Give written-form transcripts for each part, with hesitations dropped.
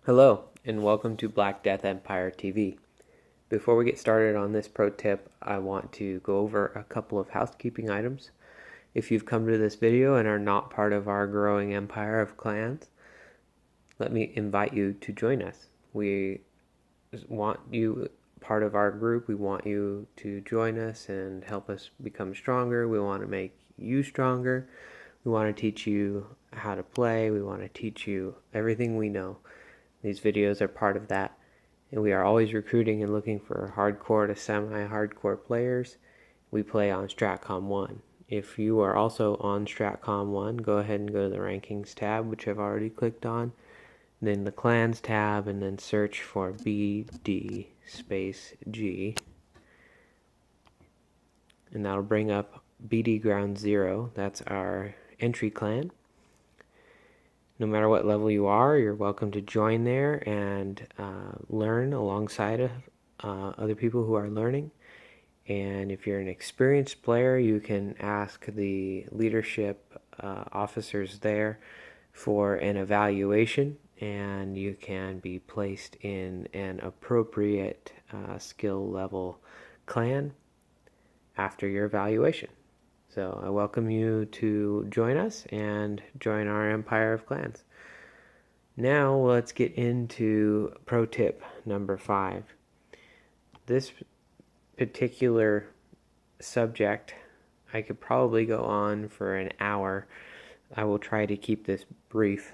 Hello, and welcome to Black Death Empire TV. Before we get started on this pro tip, I want to go over a couple of housekeeping items. If you've come to this video and are not part of our growing empire of clans, let me invite you to join us. We want you part of our group. We want you to join us and help us become stronger. We want to make you stronger. We want to teach you how to play. We want to teach you everything we know. These videos are part of that, and we are always recruiting and looking for hardcore to semi-hardcore players. We play on StratCom 1. If you are also on StratCom 1, go ahead and go to the Rankings tab, which I've already clicked on, then the Clans tab, and then search for BD space G, and that'll bring up BD Ground Zero. That's our entry clan. No matter what level you are, you're welcome to join there and learn alongside of other people who are learning. And if you're an experienced player, you can ask the leadership officers there for an evaluation, and you can be placed in an appropriate skill level clan after your evaluation. So I welcome you to join us and join our empire of clans. Now let's get into pro tip number 5. This particular subject, I could probably go on for an hour. I will try to keep this brief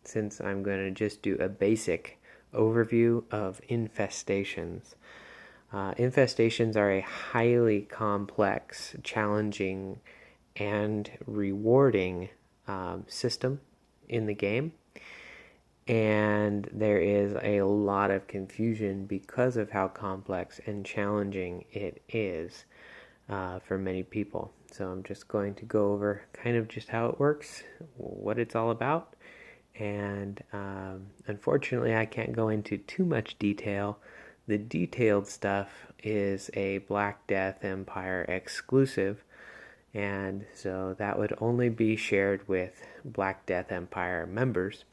since I'm going to just do a basic overview of infestations. Infestations are a highly complex, challenging, and rewarding system in the game, and there is a lot of confusion because of how complex and challenging it is for many people. So I'm just going to go over kind of just how it works, what it's all about, and unfortunately I can't go into too much detail. The detailed stuff is a Black Death Empire exclusive, and so that would only be shared with Black Death Empire members,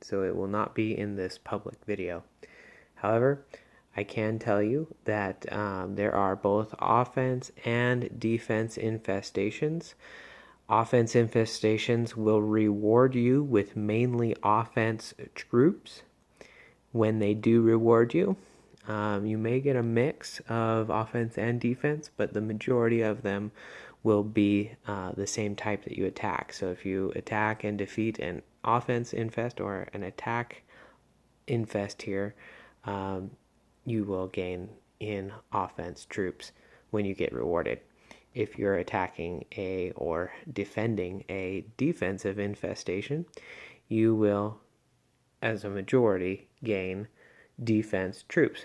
so it will not be in this public video. However, I can tell you that there are both offense and defense infestations. Offense infestations will reward you with mainly offense troops. When they do reward you, you may get a mix of offense and defense, but the majority of them will be the same type that you attack. So if you attack and defeat an offense infest or an attack infest here, you will gain in offense troops when you get rewarded. If you're attacking or defending a defensive infestation, you will, as a majority, gain defense troops.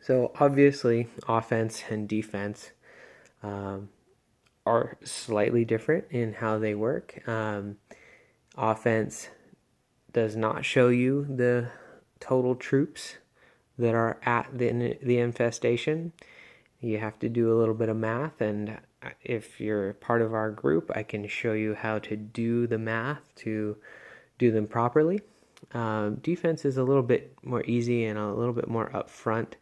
So obviously offense and defense are slightly different in how they work. Offense does not show you the total troops that are at the infestation. You have to do a little bit of math, and if you're part of our group, I can show you how to do the math to do them properly. Defense is a little bit more easy and a little bit more upfront,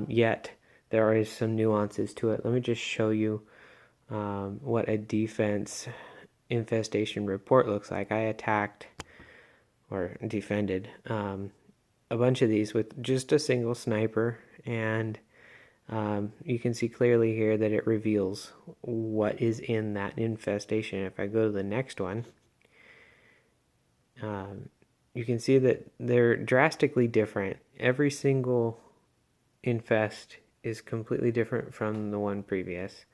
yet there is some nuances to it. Let me just show you what a defense infestation report looks like. I attacked or defended a bunch of these with just a single sniper, and you can see clearly here that it reveals what is in that infestation. If I go to the next one, you can see that they're drastically different. Every single infest is completely different from the one previous.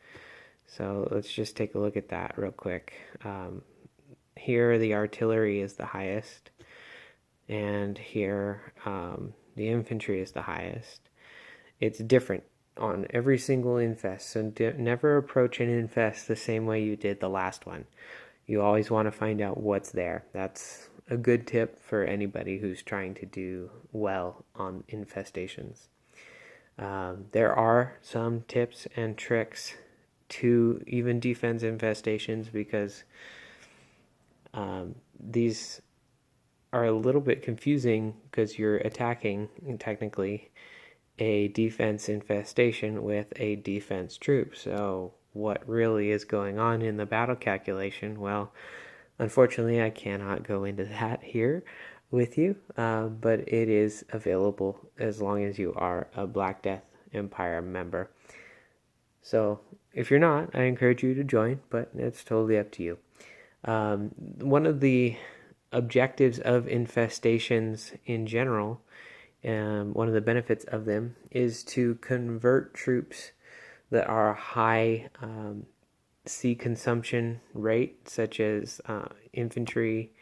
So let's just take a look at that real quick. Here the artillery is the highest, and here the infantry is the highest. It's different on every single infest, so never approach an infest the same way you did the last one. You always want to find out what's there. That's a good tip for anybody who's trying to do well on infestations. There are some tips and tricks to even defense infestations, because these are a little bit confusing because you're attacking, technically, a defense infestation with a defense troop. So what really is going on in the battle calculation? Well, unfortunately, I cannot go into that here with you, but it is available as long as you are a Black Death Empire member. So if you're not, I encourage you to join, but it's totally up to you. One of the objectives of infestations in general, one of the benefits of them, is to convert troops that are high C consumption rate, such as infantry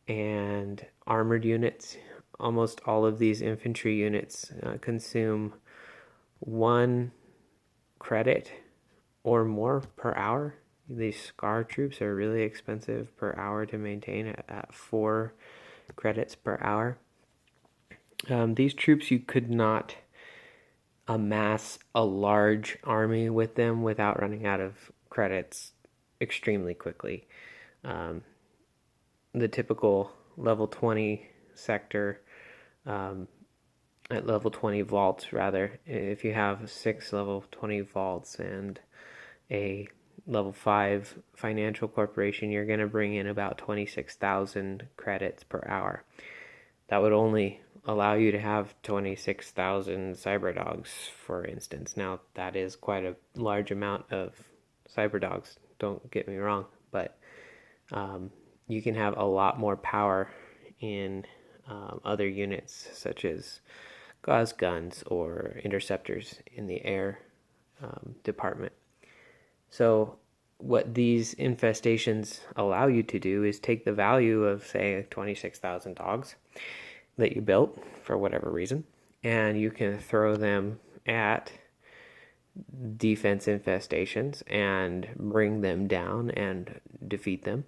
and armored units. Almost all of these infantry units consume 1 credit or more per hour. These SCAR troops are really expensive per hour to maintain at 4 credits per hour. These troops, you could not amass a large army with them without running out of credits extremely quickly. The typical level 20 sector, at level 20 vaults rather, if you have 6 level 20 vaults and a level 5 financial corporation, you're going to bring in about 26,000 credits per hour. That would only allow you to have 26,000 cyber dogs, for instance. Now, that is quite a large amount of cyber dogs, don't get me wrong, but you can have a lot more power in other units, such as gauze guns or interceptors in the air department. So what these infestations allow you to do is take the value of, say, 26,000 dogs that you built for whatever reason, and you can throw them at defense infestations and bring them down and defeat them.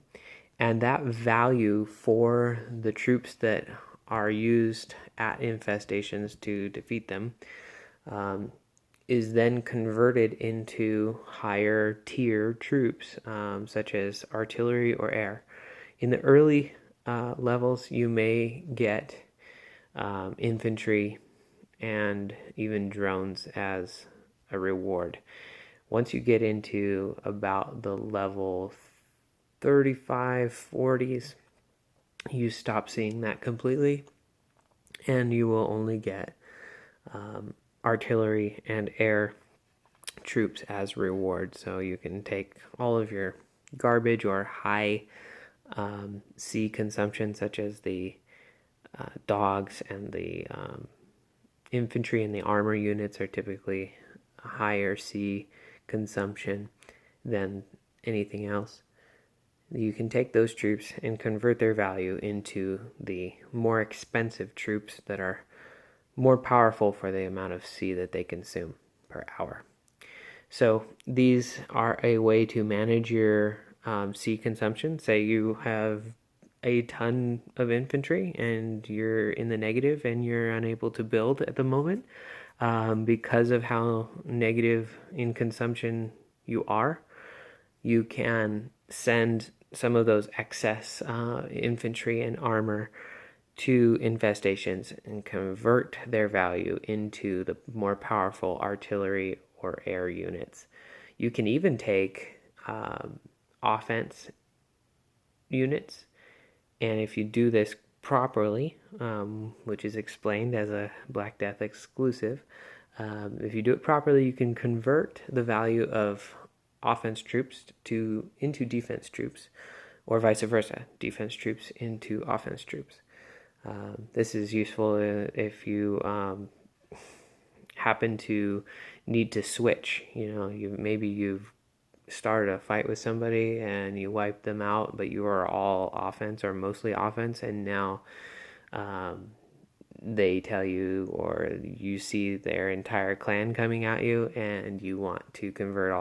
And that value for the troops that are used at infestations to defeat them is then converted into higher tier troops, such as artillery or air. In the early levels, you may get infantry and even drones as a reward. Once you get into about the level 35, 40s, you stop seeing that completely, and you will only get artillery and air troops as reward. So you can take all of your garbage or high C consumption, such as the dogs and the infantry and the armor units are typically higher C consumption than anything else. You can take those troops and convert their value into the more expensive troops that are more powerful for the amount of C that they consume per hour. So these are a way to manage your C consumption. Say you have a ton of infantry and you're in the negative and you're unable to build at the moment because of how negative in consumption you are. You can send some of those excess infantry and armor to infestations and convert their value into the more powerful artillery or air units. You can even take offense units, and if you do this properly, which is explained as a Black Death exclusive, if you do it properly, you can convert the value of offense troops into defense troops, or vice versa, defense troops into offense troops. This is useful if you happen to need to switch. Maybe you've started a fight with somebody and you wipe them out, but you are all offense or mostly offense, and now they tell you, or you see their entire clan coming at you, and you want to convert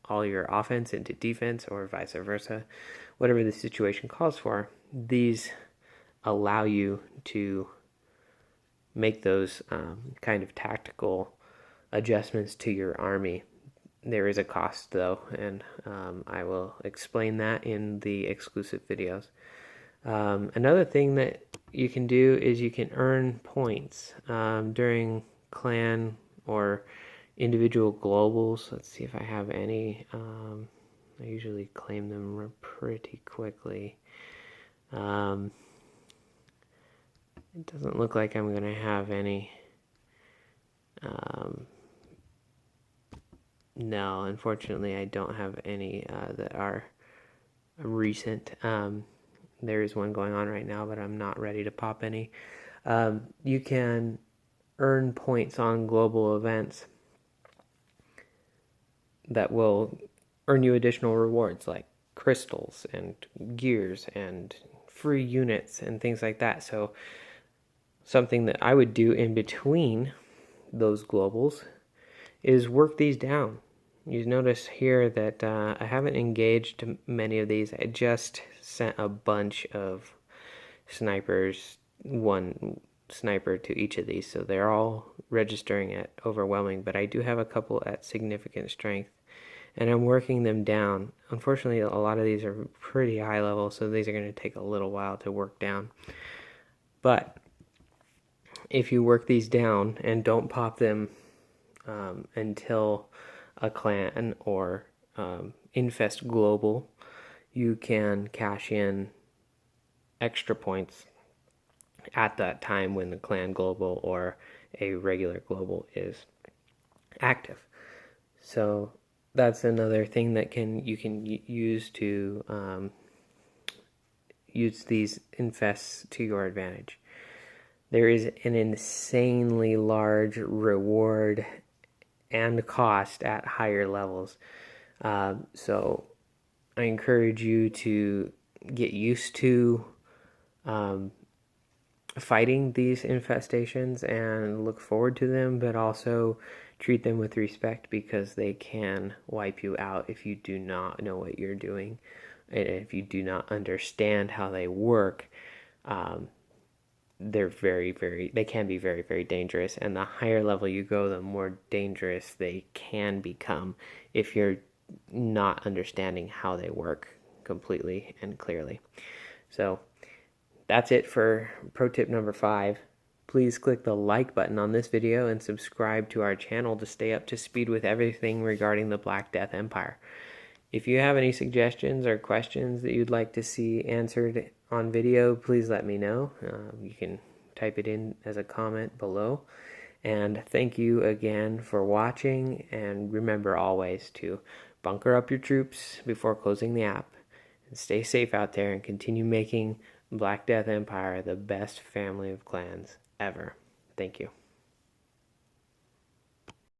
all your offense into defense, or vice versa, whatever the situation calls for. These allow you to make those kind of tactical adjustments to your army. There is a cost though, and I will explain that in the exclusive videos. Another thing that you can do is you can earn points during clan or individual globals. Let's see if I have any. I usually claim them pretty quickly. It doesn't look like I'm going to have any. No, unfortunately, I don't have any that are recent. There is one going on right now, but I'm not ready to pop any. You can earn points on global events that will earn you additional rewards like crystals and gears and free units and things like that. So something that I would do in between those globals is work these down. You notice here that I haven't engaged many of these. I just sent a bunch of snipers, one sniper to each of these, so they're all registering at overwhelming, but I do have a couple at significant strength, and I'm working them down. Unfortunately, a lot of these are pretty high level, so these are going to take a little while to work down. But if you work these down and don't pop them until a clan or Infest Global, you can cash in extra points at that time when the clan global or a regular global is active. So that's another thing that you can use to use these infests to your advantage. There is an insanely large reward and cost at higher levels. So I encourage you to get used to fighting these infestations and look forward to them, but also treat them with respect because they can wipe you out if you do not know what you're doing and if you do not understand how they work. They can be very, very dangerous, and the higher level you go, the more dangerous they can become if you're not understanding how they work completely and clearly. So that's it for pro tip number 5. Please click the like button on this video and subscribe to our channel to stay up to speed with everything regarding the Black Death Empire. If you have any suggestions or questions that you'd like to see answered on video, please let me know. You can type it in as a comment below. And thank you again for watching, and remember always to bunker up your troops before closing the app. And stay safe out there and continue making Black Death Empire the best family of clans ever. Thank you.